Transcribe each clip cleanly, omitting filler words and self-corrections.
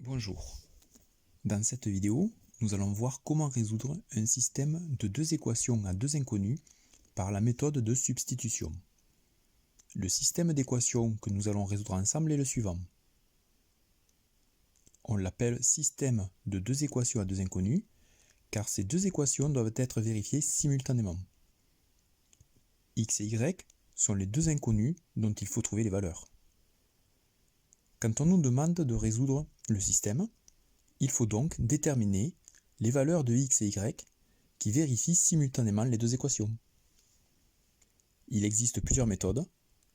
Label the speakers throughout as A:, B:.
A: Bonjour. Dans cette vidéo, nous allons voir comment résoudre un système de deux équations à deux inconnus par la méthode de substitution. Le système d'équations que nous allons résoudre ensemble est le suivant. On l'appelle système de deux équations à deux inconnus car ces deux équations doivent être vérifiées simultanément. X et Y sont les deux inconnus dont il faut trouver les valeurs. Quand on nous demande de résoudre le système, il faut donc déterminer les valeurs de x et y qui vérifient simultanément les deux équations. Il existe plusieurs méthodes,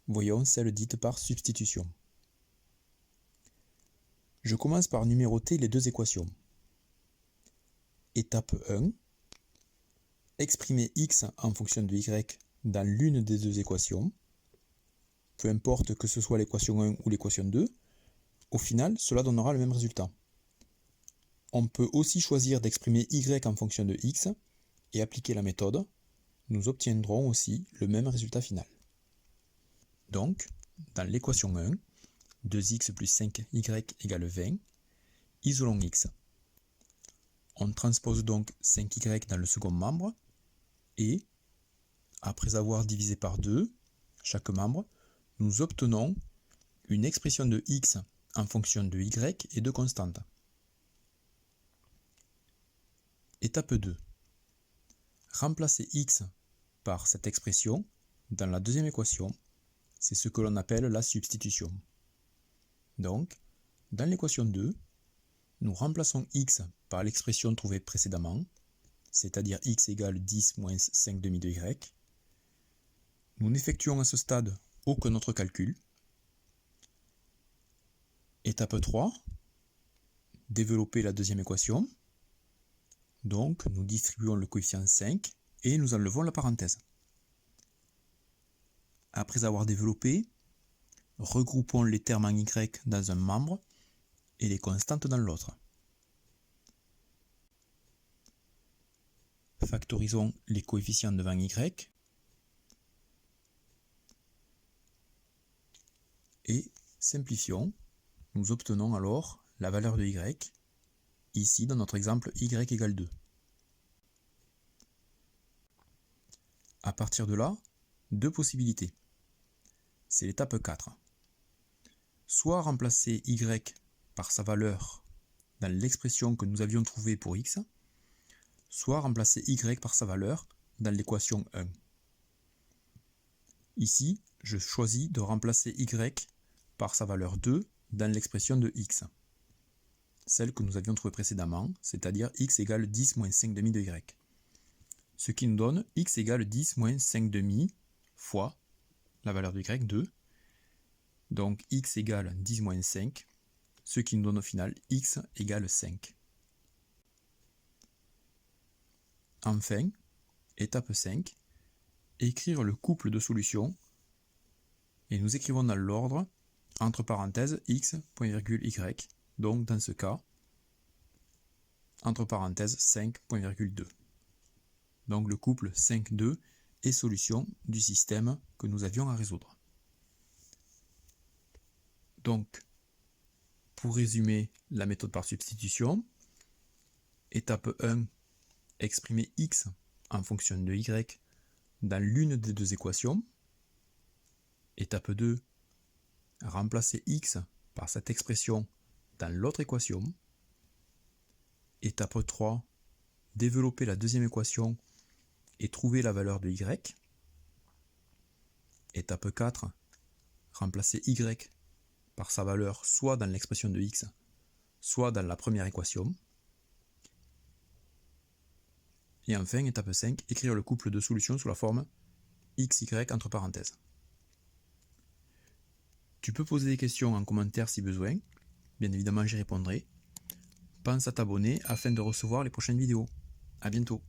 A: voyons celle dite par substitution. Je commence par numéroter les deux équations. Étape 1. Exprimer x en fonction de y dans l'une des deux équations. Peu importe que ce soit l'équation 1 ou l'équation 2, au final, cela donnera le même résultat. On peut aussi choisir d'exprimer y en fonction de x et appliquer la méthode. Nous obtiendrons aussi le même résultat final. Donc, dans l'équation 1, 2x plus 5y égale 20, isolons x. On transpose donc 5y dans le second membre et, après avoir divisé par 2 chaque membre, nous obtenons une expression de x en fonction de y et de constantes. Étape 2. Remplacer x par cette expression dans la deuxième équation, c'est ce que l'on appelle la substitution. Donc, dans l'équation 2, nous remplaçons x par l'expression trouvée précédemment, c'est-à-dire x égale 10 moins 5 demi de y. Nous n'effectuons à ce stade aucun autre calcul. Étape 3, développer la deuxième équation. Donc, nous distribuons le coefficient 5 et nous enlevons la parenthèse. Après avoir développé, regroupons les termes en y dans un membre et les constantes dans l'autre. Factorisons les coefficients devant y et simplifions. Nous obtenons alors la valeur de y, ici dans notre exemple y égale 2. À partir de là, deux possibilités. C'est l'étape 4. Soit remplacer y par sa valeur dans l'expression que nous avions trouvée pour x, soit remplacer y par sa valeur dans l'équation 1. Ici, je choisis de remplacer y par sa valeur 2 dans l'expression de x, celle que nous avions trouvée précédemment, c'est-à-dire x égale 10 moins 5 demi de y. Ce qui nous donne x égale 10 moins 5 demi fois la valeur de y, 2. Donc x égale 10 moins 5, ce qui nous donne au final x égale 5. Enfin, étape 5, écrire le couple de solutions, et nous écrivons dans l'ordre, entre parenthèses, x, point virgule, y, donc dans ce cas, entre parenthèses, 5, point virgule, 2. Donc le couple 5, 2 est solution du système que nous avions à résoudre. Donc, pour résumer la méthode par substitution, étape 1, exprimer x en fonction de y dans l'une des deux équations. Étape 2, remplacer x par cette expression dans l'autre équation. Étape 3, développer la deuxième équation et trouver la valeur de y. Étape 4, remplacer y par sa valeur soit dans l'expression de x, soit dans la première équation. Et enfin, étape 5, écrire le couple de solutions sous la forme xy entre parenthèses. Tu peux poser des questions en commentaire si besoin, bien évidemment j'y répondrai. Pense à t'abonner afin de recevoir les prochaines vidéos. A bientôt.